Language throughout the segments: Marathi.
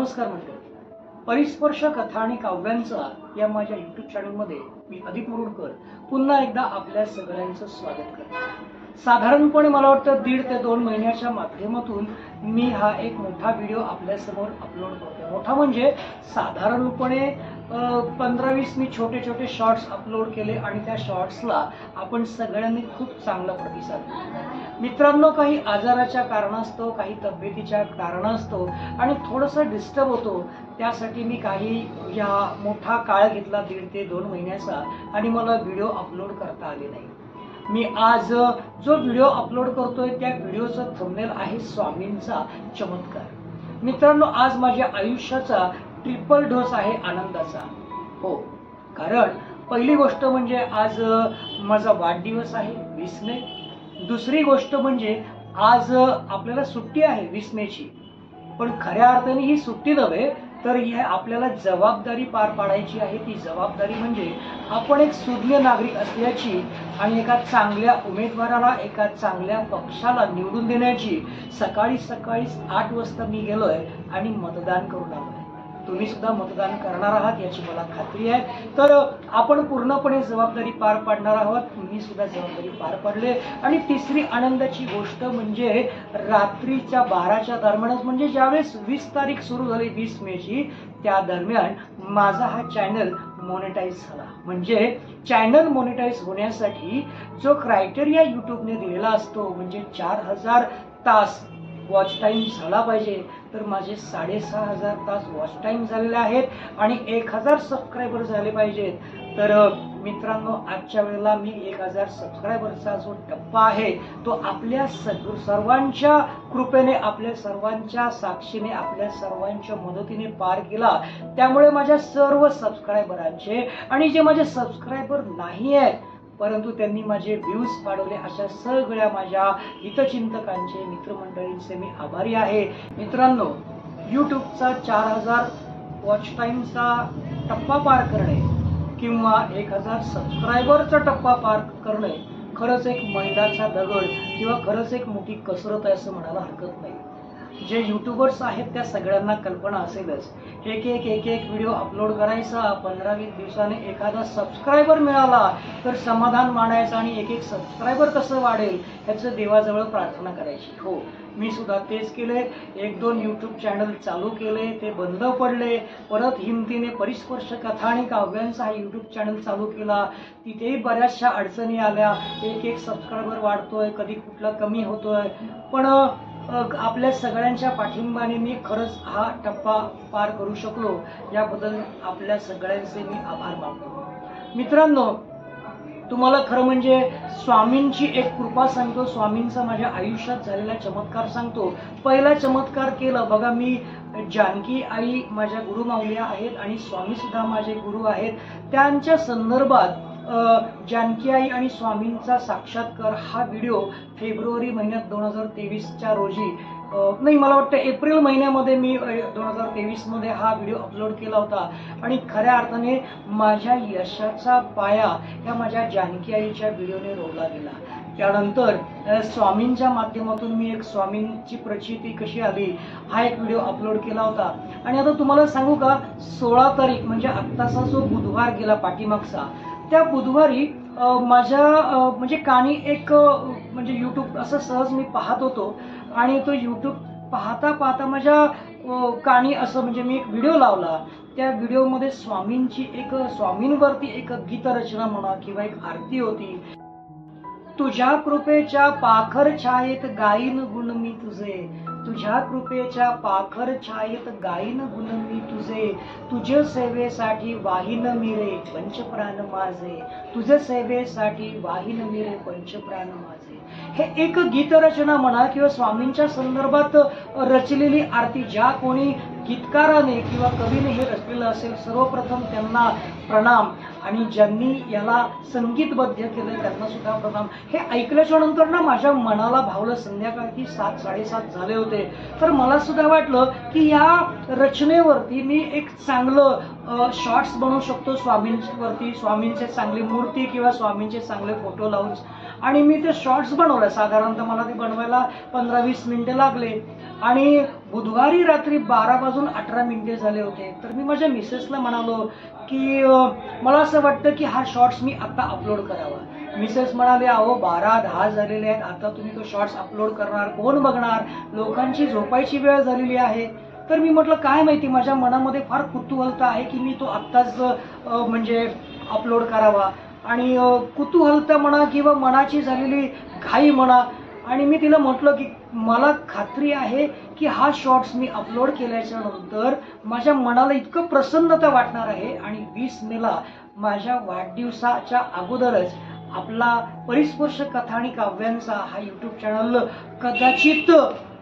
नमस्कार मंडळी. परिस्पर्श कथा आणि काव्यांचा या माझ्या YouTube चॅनलमध्ये मी अदित मुरुडकर पुन्हा एकदा आपल्या सगळ्यांचं स्वागत करतो. साधारणपणे मला वाटतं 1.5 ते 2 महिन्याच्या माध्यमातून मी हा एक मोठा व्हिडिओ आपल्या समोर अपलोड करतो. मोठा म्हणजे साधारणपणे 15-20 मी छोटे छोटे शॉर्ट्स अपलोड केले आणि त्या शॉर्ट्सला आपण सगळ्यांनी खूप चांगला प्रतिसाद दिला. मित्रांनो, काही आजाराच्या कारणास्तव, काही तब्येतीच्या कारणास्तव आणि थोडंसं डिस्टर्ब होतो, त्यासाठी मी काही या मोठा काळ घेतला 1.5 ते 2 महिन्याचा आणि मला व्हिडिओ अपलोड करता आले नाही. मी आज जो व्हिडिओ अपलोड करतोय त्या व्हिडिओचं थंबनेल आहे स्वामींचा चमत्कार. मित्रांनो, आज माझ्या आयुष्याचा ट्रिपल डोस आहे आनंदाचा. हो, कारण पहिली गोष्ट म्हणजे आज माझा वाढदिवस आहे 20 मे. दुसरी गोष्ट म्हणजे आज आपल्याला सुट्टी आहे 20 मेची. पण खऱ्या अर्थाने ही सुट्टी नव्हे, तर ही आपल्याला जबाबदारी पार पाडायची आहे. ती जबाबदारी म्हणजे आपण एक सुज्ञ नागरिक असल्याची आणि एका चांगल्या उमेदवाराला, एका चांगल्या पक्षाला निवडून देण्याची. सकाळी 8 वाजता मी गेलोय आणि मतदान करून आलोय. तुम्ही सुद्धा मतदान करणार आहात याची मला खात्री आहे. तर आपण पूर्णपणे जबाबदारी पार पाडणार आहोत. मी सुद्धा जबाबदारी पार पाडले. आणि तिसरी आनंदाची गोष्ट म्हणजे रात्रीच्या 12च्या दरम्यानच, म्हणजे ज्यावेळेस 20 तारीख सुरू झाली 20 मेची, त्या दरम्यान माझा हा चॅनल मॉनिटाईज झाला. म्हणजे चॅनल मॉनिटाईज होण्यासाठी जो क्रायटेरिया युट्यूबने दिलेला असतो, म्हणजे 4000 तास वॉच टाइम झाला पाहिजे, तर माझे 6500 तास वॉच टाइम झालेले आहेत आणि 1000 सबस्क्रायबर झाले पाहिजेत. तर मित्रांनो, आजच्या वेळेला मी 1000 सबस्क्रायबरचा जो टप्पा आहे तो आपल्या सर्वांच्या कृपेने, आपल्या सर्वांच्या साक्षीने, आपल्या सर्वांच्या मदतीने पार केला. त्यामुळे माझ्या सर्व सबस्क्रायबरांचे आणि जे माझे सबस्क्रायबर नाही आहेत परंतु त्यांनी माझे व्ह्यूज वाढवले, अशा सगळ्या माझ्या हितचिंतकांचे, मित्रमंडळींचे मी आभारी आहे. मित्रांनो, युट्यूबचा 4000 वॉच टाइमचा टप्पा पार करणे किंवा 1000 सबस्क्रायबरचा टप्पा पार करणे खरंच एक मैलाचा दगड किंवा खरंच एक मोठी कसरत आहे असं म्हणायला हरकत नाही. जे युट्यूबर्स आहेत त्या सगळ्यांना कल्पना असेलच. एक व्हिडिओ अपलोड करायचा, 15-20 दिवसाने एखादा सबस्क्रायबर मिळाला तर समाधान मानायचं आणि एक सबस्क्रायबर कसं वाढेल ह्याचं देवाजवळ प्रार्थना करायची. हो, मी सुद्धा तेच केले. 1-2 यूट्यूब चॅनल चालू केले, ते बंद पडले. परत हिमतीने परिस्पर्श कथा आणि काव्यांचा हा यूट्यूब चॅनल चालू केला. तिथेही बऱ्याचशा अडचणी आल्या. एक सबस्क्रायबर वाढतोय, कधी कुठला कमी होतोय. पण आपल्या सगळ्यांच्या पाठिंबाने मी खरंच हा टप्पा पार करू शकलो. याबद्दल आपल्या सगळ्यांचे मी आभार मानतो. मित्रांनो, तुम्हाला खरं म्हणजे स्वामींची एक कृपा सांगतो, स्वामींचा माझ्या आयुष्यात झालेला चमत्कार सांगतो. पहिला चमत्कार केला बघा, मी जानकी आई माझ्या गुरुमाऊल्या आहेत आणि स्वामी सुद्धा माझे गुरु आहेत. त्यांच्या संदर्भात जानकी आई आणि स्वामींचा साक्षात्कार हा व्हिडिओ फेब्रुवारी महिन्यात 2023च्या रोजी, नाही मला वाटतं एप्रिल महिन्यामध्ये मी 2023 मध्ये हा व्हिडिओ अपलोड केला होता. आणि खऱ्या अर्थाने माझ्या यशाचा पाया ह्या माझ्या जानकी आईच्या व्हिडिओने रोवला गेला. त्यानंतर स्वामींच्या माध्यमातून मी एक स्वामींची प्रचिती कशी आली हा एक व्हिडिओ अपलोड केला होता. आणि आता तुम्हाला सांगू का, 16 तारीख म्हणजे आत्ताचा जो बुधवार गेला पाठीमागचा, त्या बुधवारी माझ्या म्हणजे कानी एक म्हणजे युट्यूब असं सहज मी पाहत होतो आणि तो युट्यूब पाहता पाहता माझ्या कानी असं म्हणजे मी एक व्हिडिओ लावला. त्या व्हिडिओमध्ये स्वामींवरती एक गीतरचना म्हणा किंवा एक आरती होती. तुझ्या कृपेच्या पाखर छायेत गाईन गुण मी तुझे, तुझ्या कृपेच्या पाखर छायेत गाईन गुण मी तुझे, तुझ्या सेवेसाठी वाहीन मिरे पंचप्राण माझे, तुझ्या सेवेसाठी वाहीन मिरे पंचप्राण माझे. हे एक गीतरचना म्हणा किंवा स्वामींच्या संदर्भात रचलेली आरती. ज्या कोणी गीतकाराने किंवा कवीने हे रचलेलं असेल, सर्वप्रथम त्यांना प्रणाम. आणि ज्यांनी याला संगीतबद्ध केलं त्यांना सुद्धा प्रणाम. हे ऐकल्याच्या नंतर ना माझ्या मनाला भावलं. संध्याकाळी 7-7:30 झाले होते. तर मला सुद्धा वाटलं की या रचनेवरती मी एक चांगलं शॉर्ट्स बनवू शकतो स्वामींवरती, स्वामींचे चांगली मूर्ती किंवा स्वामींचे चांगले फोटो लावून. आणि मी ते शॉर्ट्स बनवलं. साधारणतः मला ते बनवायला 15-20 मिनिटं लागले. आणि बुधवारी रात्री 12:18 झाले होते. तर मी माझ्या मिसेसला म्हणालो की मला असं वाटतं की हा शॉर्ट्स मी आता अपलोड करावा. मिसेस म्हणाले, अहो 12:10 झालेले आहेत, आता तुम्ही तो शॉर्ट्स अपलोड करणार, कोण बघणार, लोकांची झोपायची वेळ झालेली आहे. तर मी म्हटलं काय माहिती, माझ्या मनामध्ये फार कुतूहलता आहे की मी तो आत्ताच म्हणजे अपलोड करावा. आणि कुतूहलता म्हणा किंवा मनाची झालेली घाई म्हणा. आणि मी तिला म्हटलं की मला खात्री आहे की हा शॉर्ट्स मी अपलोड केल्याच्या नंतर माझ्या मनाला इतकं प्रसन्नता वाटणार आहे. आणि 20 मेला माझ्या वाढदिवसाच्या अगोदरच आपला परिस्पर्श कथा आणि काव्यांचा हा यूट्यूब चॅनल कदाचित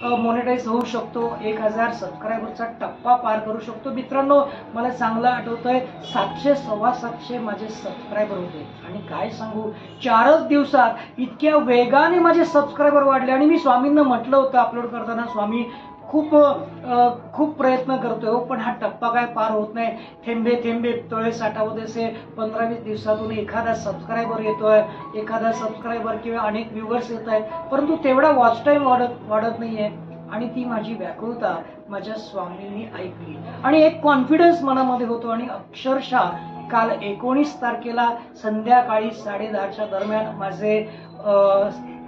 मॉनिटाईज होऊ शकतो. 1000 सबस्क्रायबरचा टप्पा पार करू शकतो. मित्रांनो, मला चांगलं आठवतंय 700 750 माझे सबस्क्रायबर होते. आणि काय सांगू, 4च दिवसात इतक्या वेगाने माझे सबस्क्रायबर वाढले. आणि मी स्वामींना म्हटलं होतं अपलोड करताना, स्वामी खूप प्रयत्न करतोय, पण हा टप्पा काय पार होत नाही. थेंबे थेंबे तळे साठावत असे. 15-20 दिवसातून एखादा सबस्क्रायबर येतोय, एखादा सबस्क्रायबर किंवा अनेक व्ह्यूवर्स येत आहेत, परंतु तेवढा वॉच टाइम वाढत नाहीये. आणि ती माझी व्याकुळता माझ्या स्वामींनी ऐकली. आणि एक कॉन्फिडन्स मनामध्ये होतो. आणि अक्षरशः काल 19 तारखेला संध्याकाळी 10:30च्या दरम्यान माझे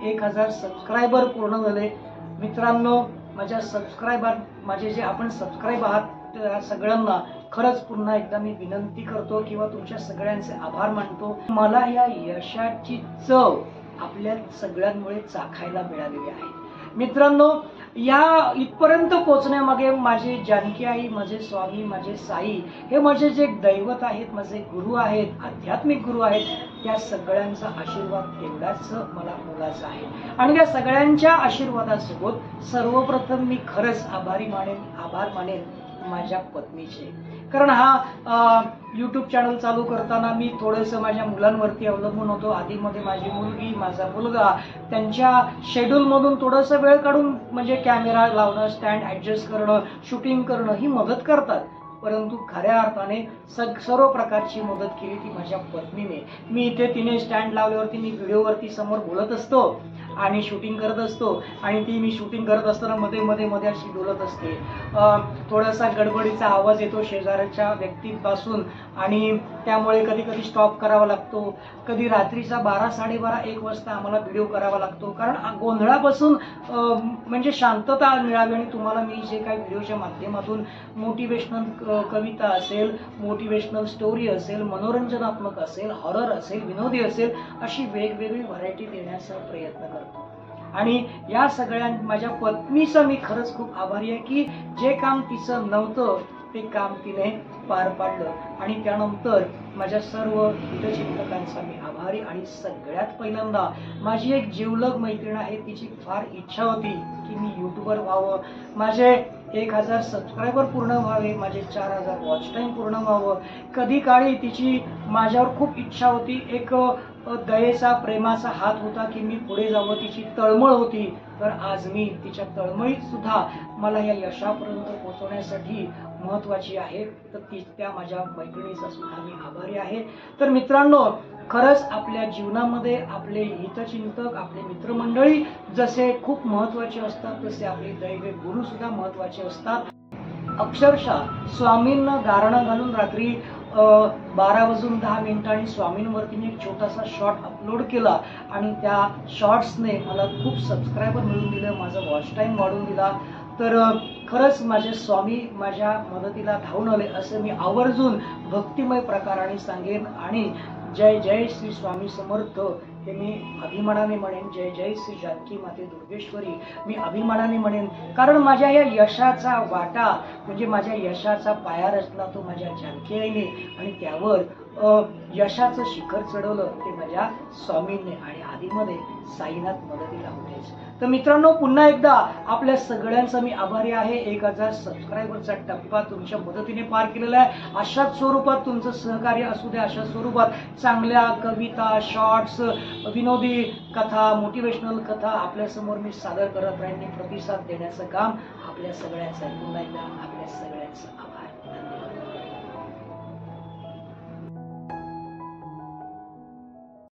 1000 सबस्क्रायबर पूर्ण झाले. मित्रांनो, माझ्या सबस्क्रायबर, माझे जे आपण सबस्क्राईब आहात त्या सगळ्यांना खरंच पुन्हा एकदा मी विनंती करतो किंवा तुमच्या सगळ्यांचे आभार मानतो. मला या यशाची चव आपल्या सगळ्यांमुळे चाखायला मिळालेली आहे. मित्रांनो, या इथपर्यंत पोहोचण्यामागे माझे जानकी आई, माझे स्वामी, माझे साई हे माझे जे दैवत आहेत, माझे गुरु आहेत, आध्यात्मिक गुरु आहेत, त्या सगळ्यांचा आशीर्वाद तेवढाच मला मोलाचा आहे. आणि त्या सगळ्यांच्या आशीर्वादासोबत सर्वप्रथम मी खरंच आभार मानेन माझ्या पत्नीचे. कारण हा यूट्यूब चॅनल चालू करताना मी थोडंसं माझ्या मुलांवरती अवलंबून होतो. आधीमध्ये माझी मुलगी, माझा मुलगा त्यांच्या शेड्यूलमधून थोडंसं वेळ काढून म्हणजे कॅमेरा लावणं, स्टँड ऍडजस्ट करणं, शूटिंग करणं ही मदत करतात. परंतु खऱ्या अर्थाने सर्व प्रकारची मदत केली ती माझ्या पत्नीने. मी इथे तिने स्टँड लावल्यावरती मी व्हिडिओवरती समोर बोलत असतो आणि शूटिंग करत असतो. आणि ती मी शूटिंग करत असताना मध्ये अशी बोलत असते. थोडासा गडबडीचा आवाज येतो शेजारच्या व्यक्तीपासून आणि त्यामुळे कधी कधी स्टॉप करावा लागतो. कधी रात्रीचा 12-12:30-1 वाजता आम्हाला व्हिडिओ करावा लागतो. कारण गोंधळापासून म्हणजे शांतता मिळावी. आणि तुम्हाला मी जे काही व्हिडिओच्या माध्यमातून मोटिवेशनल कविता असेल, मोटिवेशनल स्टोरी असेल, मनोरंजनात्मक असेल, हॉरर असेल, विनोदी असेल, अशी वेगवेगळी व्हरायटी देण्याचा प्रयत्न करतो. आणि या सगळ्या माझ्या पत्नीचं मी खरंच खूप आभारी आहे की जे काम तिचं नव्हतं ते काम तिने पार पाडलं. आणि त्यानंतर माझ्या सर्व हितचिंतकांचा मी आभारी. आणि सगळ्यात पहिल्यांदा माझी एक जीवलग मैत्रीण आहे, तिची फार इच्छा होती की मी युट्यूबर व्हावं, माझे 1000 सबस्क्रायबर पूर्ण व्हावे, माझे 4000 वॉच टाइम पूर्ण व्हावं. कधी काळी तिची माझ्यावर खूप इच्छा होती. एक दयेचा, प्रेमाचा हात होता की मी पुढे जावं. तिची तळमळ होती. तर आज मी तिच्या तळमळीत सुद्धा मला या यशापर्यंत पोहोचवण्यासाठी महत्वाची आहे. तर त्या माझ्या मैत्रिणीचा सुद्धा मी आभारी आहे. तर मित्रांनो, खरंच आपल्या जीवनामध्ये आपले हितचिंतक, आपले मित्रमंडळी जसे खूप महत्वाचे असतात, तसे आपले दैव गुरु सुद्धा महत्वाचे असतात. अक्षरशः स्वामींना गारणं घालून रात्री 12:10 आणि स्वामींवरती मी एक छोटासा शॉर्ट अपलोड केला. आणि त्या शॉर्ट्सने मला खूप सबस्क्रायबर मिळवून दिलं, माझा वॉच टाइम वाढवून दिला. तर खरंच माझे स्वामी माझ्या मदतीला धावून आले असं मी आवर्जून भक्तिमय प्रकाराने सांगेन. आणि जय जय श्री स्वामी समर्थ हे मी अभिमानाने म्हणेन. जय जय श्री जानकी माते दुर्गेश्वरी मी अभिमानाने म्हणेन. कारण माझ्या या यशाचा वाटा म्हणजे माझ्या यशाचा पाया रचला तो माझ्या जानकी आईने. आणि त्यावर यशाचं शिखर चढवलं ते माझ्या स्वामींनी. आणि आधीमध्ये साईनाथ मदतीला होतेच. तर मित्रांनो, पुन्हा एकदा आपल्या सगळ्यांचा मी आभारी आहे. 1000 सबस्क्रायबरचा टप्पा तुमच्या मदतीने पार केलेला आहे. अशाच स्वरूपात तुमचं सहकार्य असू द्या. अशा स्वरूपात चांगल्या कविता, शॉर्ट्स, विनोदी कथा, मोटिवेशनल कथा आपल्या समोर मी सादर करत राहीन. प्रतिसाद देण्याचं काम आपल्या सगळ्यांचं. पुन्हा एकदा आपल्या सगळ्यांचं